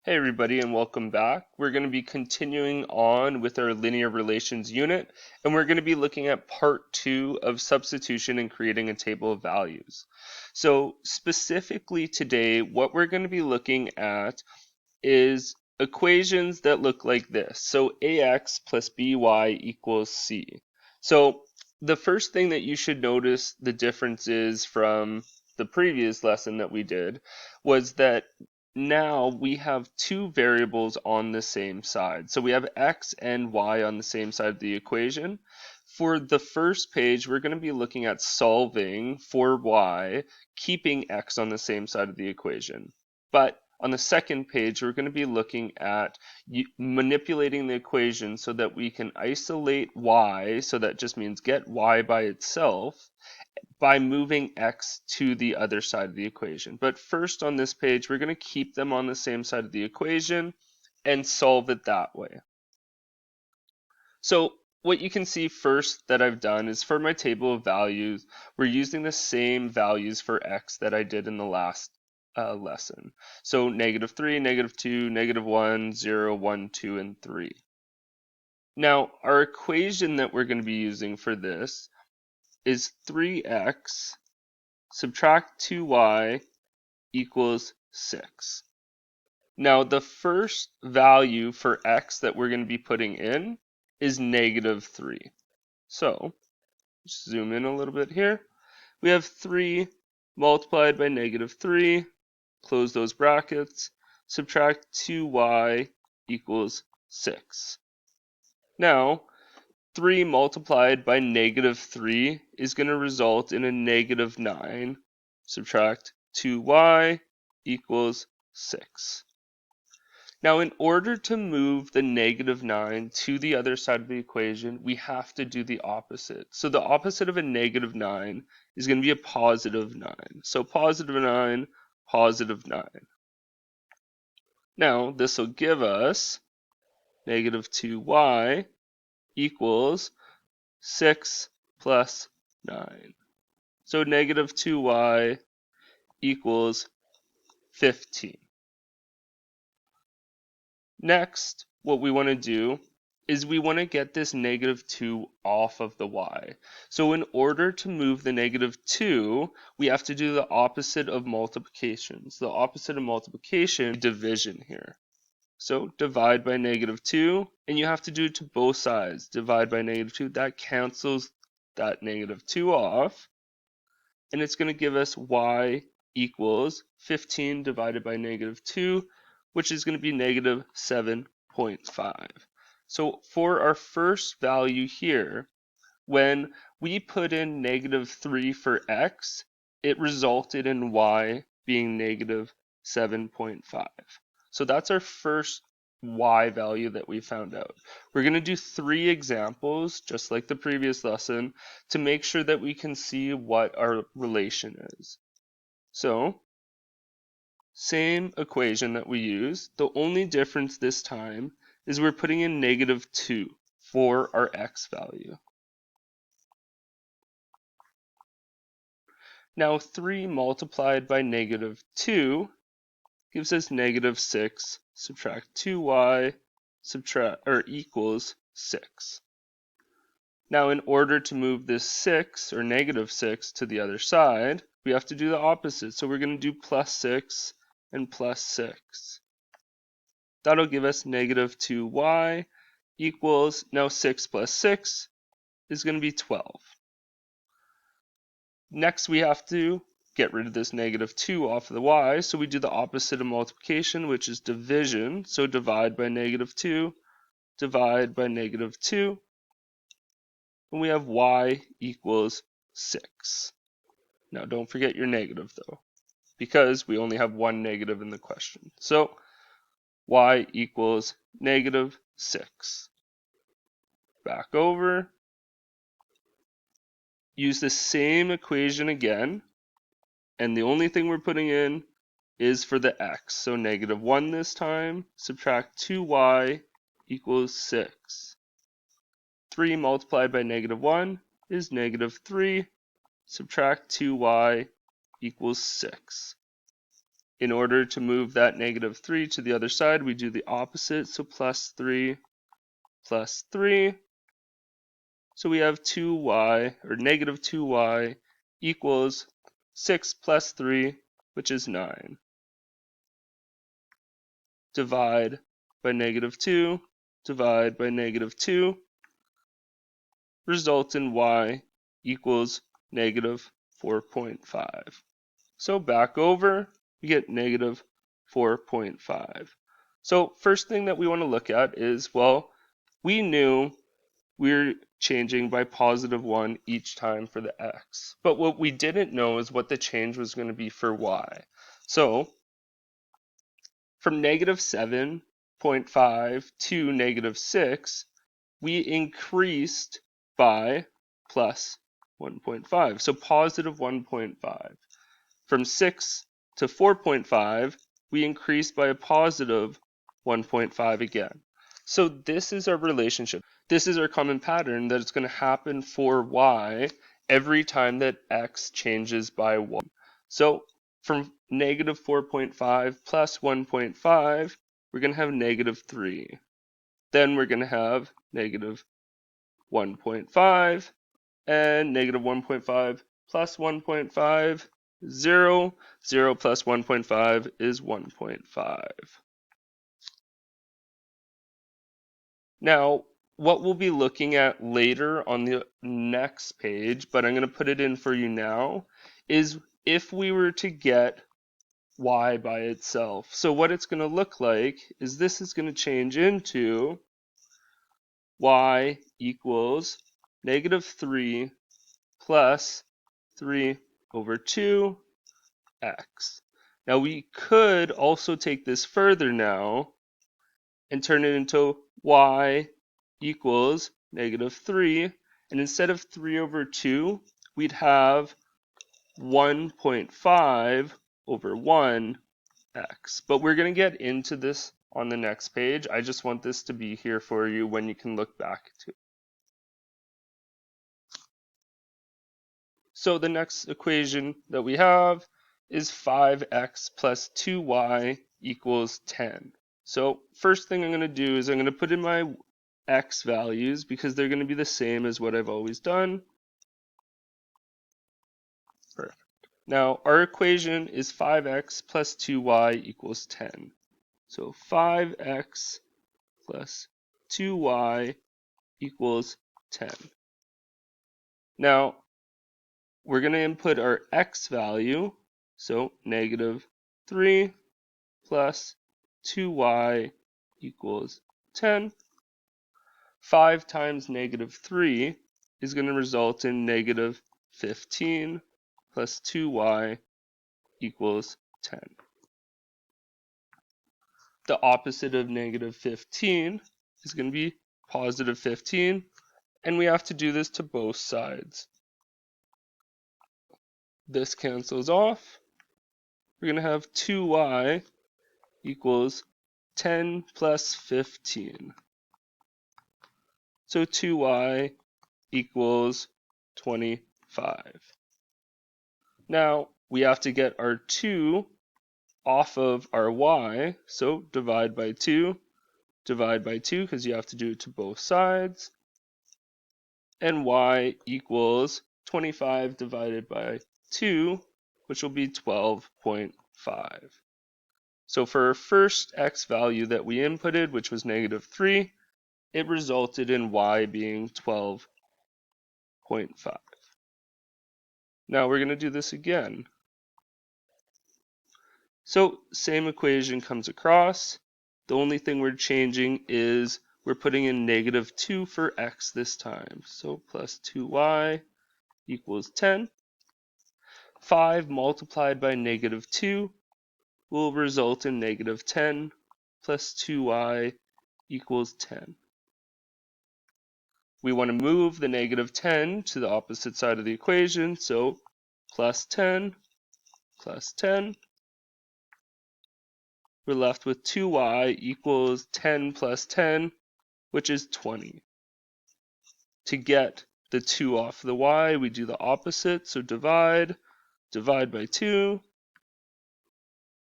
Hey everybody and welcome back. We're going to be continuing on with our linear relations unit and we're going to be looking at part 2 of substitution and creating a table of values. So specifically today what we're going to be looking at is equations that look like this. So ax plus by equals c. So the first thing that you should notice the difference is from the previous lesson that we did was that now we have two variables on the same side. So we have x and y on the same side of the equation. For the first page, we're going to be looking at solving for y, keeping x on the same side of the equation. But on the second page, we're going to be looking at manipulating the equation so that we can isolate y, so that just means get y by itself, by moving x to the other side of the equation. But first on this page, we're going to keep them on the same side of the equation and solve it that way. So what you can see first that I've done is for my table of values, we're using the same values for x that I did in the last lesson. So -3, -2, -1, 0, 1, 2, and 3. Now, our equation that we're going to be using for this is 3x subtract 2y equals 6. Now, the first value for x that we're going to be putting in is -3. So, zoom in a little bit here. We have 3 multiplied by -3, close those brackets, subtract 2y equals 6. Now, 3 multiplied by -3 is going to result in a -9. Subtract 2y equals 6. Now, in order to move the -9 to the other side of the equation, we have to do the opposite. So the opposite of a -9 is going to be a +9. So +9, +9. Now, this will give us -2y equals 6 plus 9. So -2y equals 15. Next, what we want to do is we want to get this -2 off of the y. So in order to move the -2, we have to do the opposite of multiplication. So the opposite of multiplication, division here. So divide by -2, and you have to do it to both sides. Divide by -2, that cancels that -2 off, and it's going to give us y equals 15 divided by -2, which is going to be -7.5. So for our first value here, when we put in -3 for x, it resulted in y being -7.5. So that's our first y value that we found out. We're going to do 3 examples, just like the previous lesson, to make sure that we can see what our relation is. So, same equation that we use. The only difference this time is we're putting in -2 for our x value. Now 3 multiplied by -2 gives us -6, subtract 2y, equals 6. Now in order to move this 6 or -6 to the other side, we have to do the opposite. So we're going to do +6 and +6. That'll give us -2y equals, now 6 plus 6 is going to be 12. Next we have to get rid of this -2 off of the y, so we do the opposite of multiplication, which is division. So divide by -2, divide by -2, and we have y equals 6. Now don't forget your negative though, because we only have one negative in the question. So y equals -6. Back over, use the same equation again, and the only thing we're putting in is for the x. So -1 this time, subtract 2y equals 6. 3 multiplied by -1 is -3, subtract 2y equals 6. in order to move that negative 3 to the other side, we do the opposite, so plus 3 plus 3. So we have 2y, or negative 2y, equals 6 plus 3, which is 9. Divide by negative 2, divide by negative 2, result in y equals negative 4.5. So back over, we get negative 4.5. So first thing that we want to look at is, well, we knew we're changing by positive 1 each time for the x. But what we didn't know is what the change was going to be for y. So from negative 7.5 to negative 6, we increased by plus 1.5. So positive 1.5. From 6 to 4.5, we increased by a positive 1.5 again. So this is our relationship. This is our common pattern that it's going to happen for y every time that x changes by 1. So from negative 4.5 plus 1.5, we're going to have negative 3. Then we're going to have negative 1.5 and negative 1.5 plus 1.5, 0. 0 plus 1.5 is 1.5. Now, what we'll be looking at later on the next page, but I'm going to put it in for you now, is if we were to get y by itself. So what it's going to look like is this is going to change into y equals negative 3 plus 3 over 2x. Now we could also take this further now and turn it into y equals negative 3. And instead of 3 over 2, we'd have 1.5 over 1x. But we're going to get into this on the next page. I just want this to be here for you when you can look back to it. So the next equation that we have is 5x plus 2y equals 10. So first thing I'm going to do is I'm going to put in my x values because they're going to be the same as what I've always done. Perfect. Now our equation is 5x plus 2y equals 10. So 5x plus 2y equals 10. Now we're going to input our x value, so negative 3 plus 2y equals 10. 5 times negative 3 is going to result in negative 15 plus 2y equals 10. The opposite of negative 15 is going to be positive 15, and we have to do this to both sides. This cancels off. We're going to have 2y equals 10 plus 15. So 2y equals 25. Now we have to get our 2 off of our y, so divide by 2 because you have to do it to both sides. And y equals 25 divided by 2, which will be 12.5. So for our first x value that we inputted, which was negative 3, it resulted in y being 12.5. Now we're going to do this again. So same equation comes across. The only thing we're changing is we're putting in negative 2 for x this time. So plus 2y equals 10. 5 multiplied by negative 2 will result in negative 10 plus 2y equals 10. We want to move the negative 10 to the opposite side of the equation, so plus 10 plus 10. We're left with 2y equals 10 plus 10, which is 20. To get the 2 off the y, we do the opposite, so divide by 2,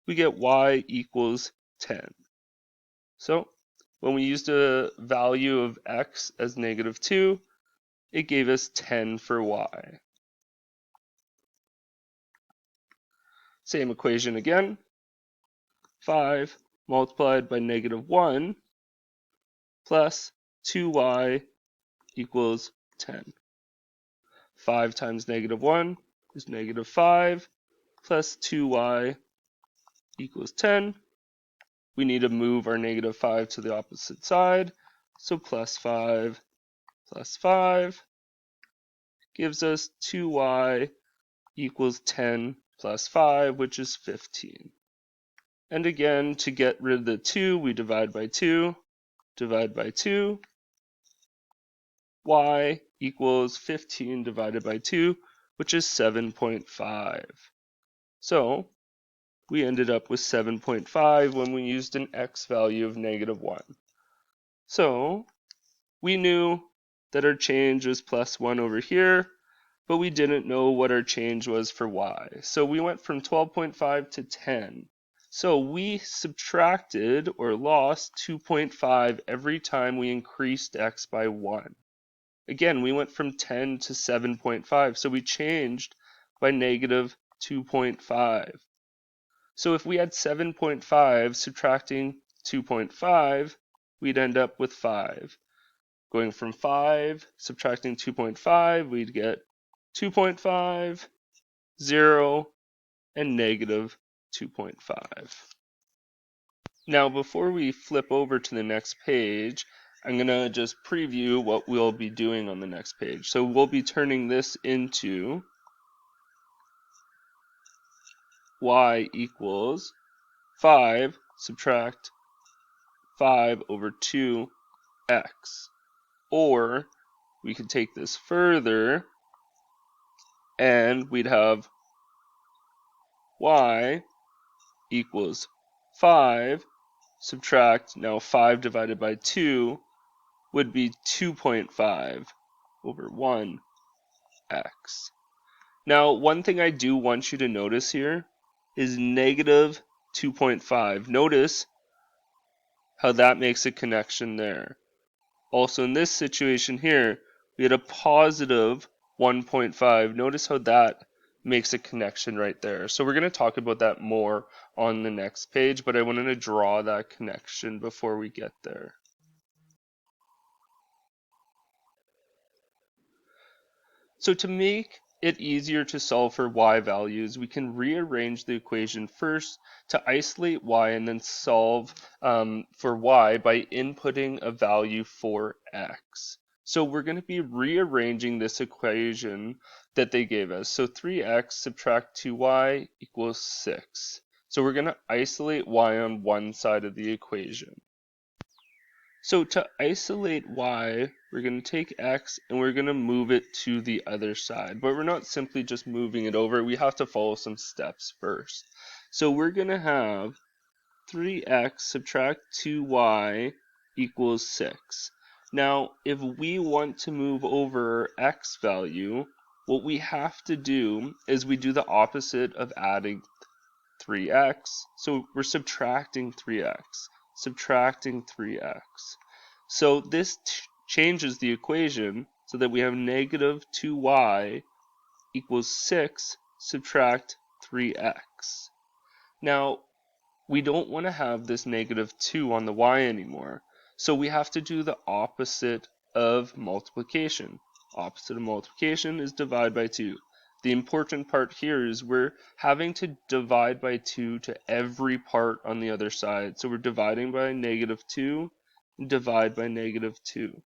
we get y equals 10. So when we used a value of x as -2, it gave us 10 for y. Same equation again. 5 multiplied by -1 plus 2y equals 10. 5 times -1 is -5 plus 2y equals 10. We need to move our -5 to the opposite side, so plus 5 gives us 2y equals 10 plus 5, which is 15. And again, to get rid of the 2, we divide by 2, divide by 2. Y equals 15 divided by 2, which is 7.5. So we ended up with 7.5 when we used an x value of -1. So we knew that our change was +1 over here, but we didn't know what our change was for y. So we went from 12.5 to 10. So we subtracted or lost 2.5 every time we increased x by 1. Again, we went from 10 to 7.5, so we changed by -2.5. So if we had 7.5 subtracting 2.5, we'd end up with 5. Going from 5, subtracting 2.5, we'd get 2.5, 0, and -2.5. Now, before we flip over to the next page, I'm going to just preview what we'll be doing on the next page. So we'll be turning this into y equals 5 subtract 5 over 2x. Or we could take this further and we'd have y equals 5 subtract, now 5 divided by 2 would be 2.5 over 1x. Now, one thing I do want you to notice here is -2.5. Notice how that makes a connection there. Also, in this situation here, we had a positive 1.5. Notice how that makes a connection right there. So we're going to talk about that more on the next page, but I wanted to draw that connection before we get there. So to make it easier to solve for y values, we can rearrange the equation first to isolate y and then solve for y by inputting a value for x. So we're going to be rearranging this equation that they gave us. So 3x subtract 2y equals 6. So we're going to isolate y on one side of the equation. So to isolate y, we're going to take x and we're going to move it to the other side. But we're not simply just moving it over. We have to follow some steps first. So we're going to have 3x subtract 2y equals 6. Now, if we want to move over x value, what we have to do is we do the opposite of adding 3x. So we're subtracting 3x. Subtracting 3x. So this changes the equation so that we have -2y equals 6 subtract 3x. Now, we don't want to have this -2 on the y anymore, so we have to do the opposite of multiplication. Opposite of multiplication is divide by 2. The important part here is we're having to divide by 2 to every part on the other side. So we're dividing by -2 and divide by -2.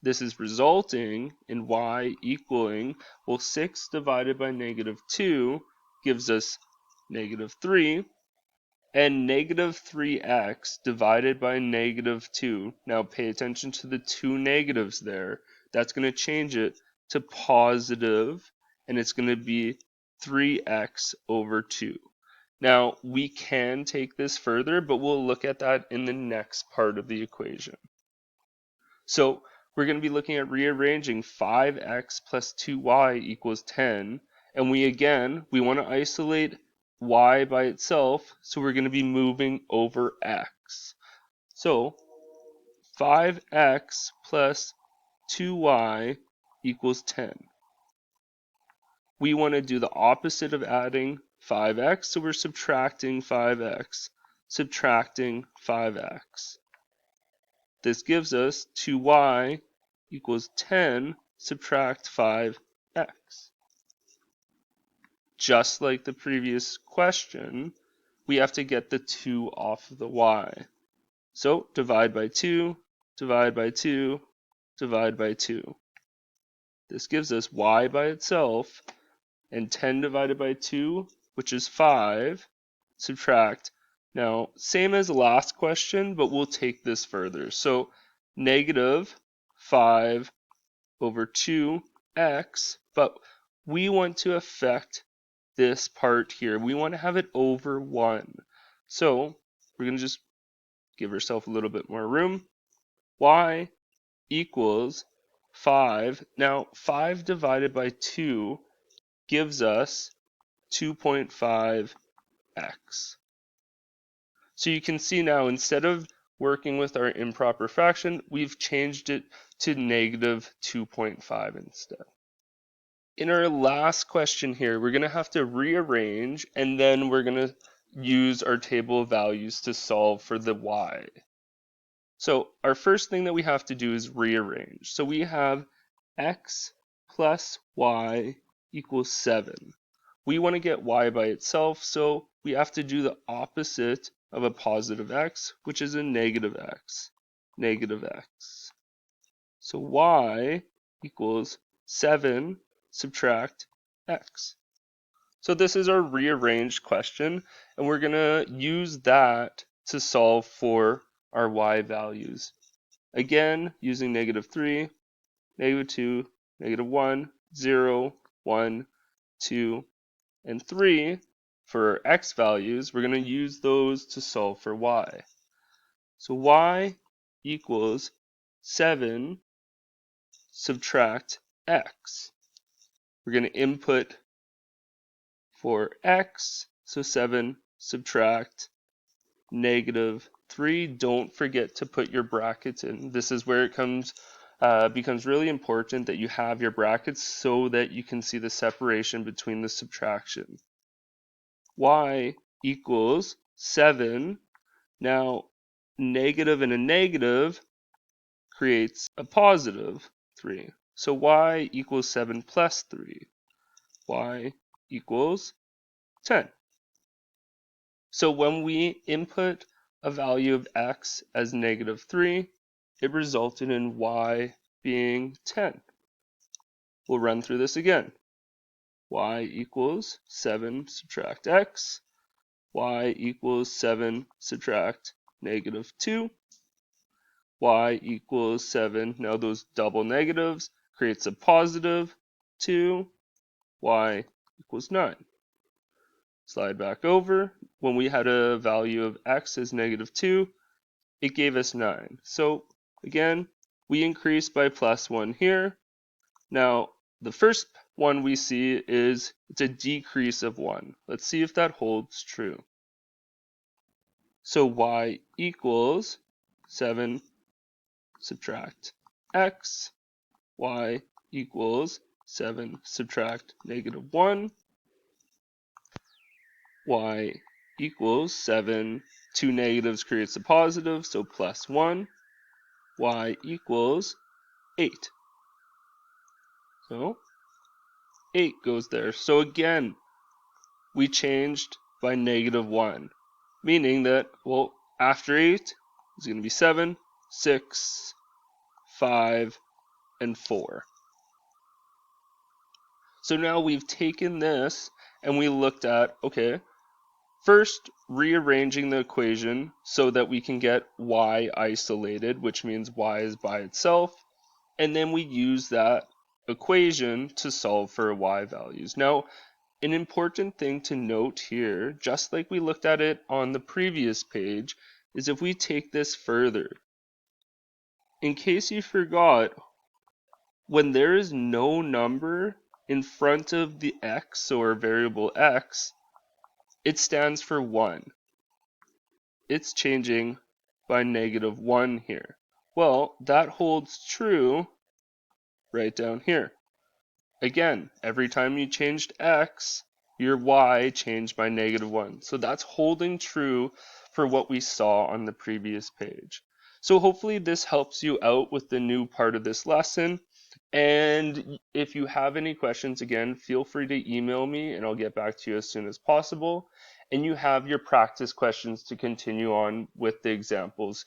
This is resulting in y equaling, well, 6 divided by -2 gives us -3, and -3x divided by -2. Now pay attention to the two negatives there. That's going to change it to positive, and it's going to be 3x over 2. Now, we can take this further, but we'll look at that in the next part of the equation. So we're going to be looking at rearranging 5x plus 2y equals 10. And we want to isolate y by itself, so we're going to be moving over x. So 5x plus 2y equals 10. We want to do the opposite of adding 5x, so we're subtracting 5x, subtracting 5x. This gives us 2y equals 10, subtract 5x. Just like the previous question, we have to get the 2 off of the y. So divide by 2, divide by 2, divide by 2. This gives us y by itself, and 10 divided by 2, which is 5, subtract. Now, same as the last question, but we'll take this further. So negative 5 over 2x, but we want to affect this part here. We want to have it over 1. So we're going to just give ourselves a little bit more room. Y equals 5. Now, 5 divided by 2 gives us 2.5x. So you can see now, instead of working with our improper fraction, we've changed it to negative 2.5 instead. In our last question here, we're going to have to rearrange, and then we're going to use our table of values to solve for the y. So our first thing that we have to do is rearrange. So we have x plus y equals 7. We want to get y by itself, so we have to do the opposite of a positive x, which is a negative x. Negative x. So y equals 7 subtract x. So this is our rearranged question, and we're going to use that to solve for our y values. Again, using negative 3, negative 2, negative 1, 0, 1, 2, and 3 for our x values. We're going to use those to solve for y. So y equals 7 subtract x. We're going to input for x, so 7 subtract negative 3. Don't forget to put your brackets in. This is where it becomes really important that you have your brackets so that you can see the separation between the subtraction. Y equals 7. Now, negative and a negative creates a positive 3. So y equals 7 plus 3. Y equals 10. So when we input a value of x as negative 3, it resulted in y being 10. We'll run through this again. Y equals 7 subtract x. Y equals 7 subtract negative 2. Y equals 7. Now those double negatives creates a positive 2. Y equals 9. Slide back over. When we had a value of x as negative 2, it gave us 9. So again, we increase by plus 1 here. Now, the first one we see is it's a decrease of 1. Let's see if that holds true. So y equals 7 subtract x. Y equals 7 subtract negative 1. Y equals 7. 2 negatives creates a positive, so plus 1. Y equals 8. So 8 goes there. So again, we changed by negative 1, meaning that, well, after 8 is going to be 7, 6, 5, and 4. So now we've taken this and we looked at, okay, first rearranging the equation so that we can get y isolated, which means y is by itself, and then we use that equation to solve for y values. Now, an important thing to note here, just like we looked at it on the previous page, is if we take this further. In case you forgot, when there is no number in front of the x or variable x, it stands for 1. It's changing by -1 here. Well, that holds true right down here. Again, every time you changed x, your y changed by -1. So that's holding true for what we saw on the previous page. So hopefully this helps you out with the new part of this lesson. And if you have any questions, again, feel free to email me and I'll get back to you as soon as possible. And you have your practice questions to continue on with the examples.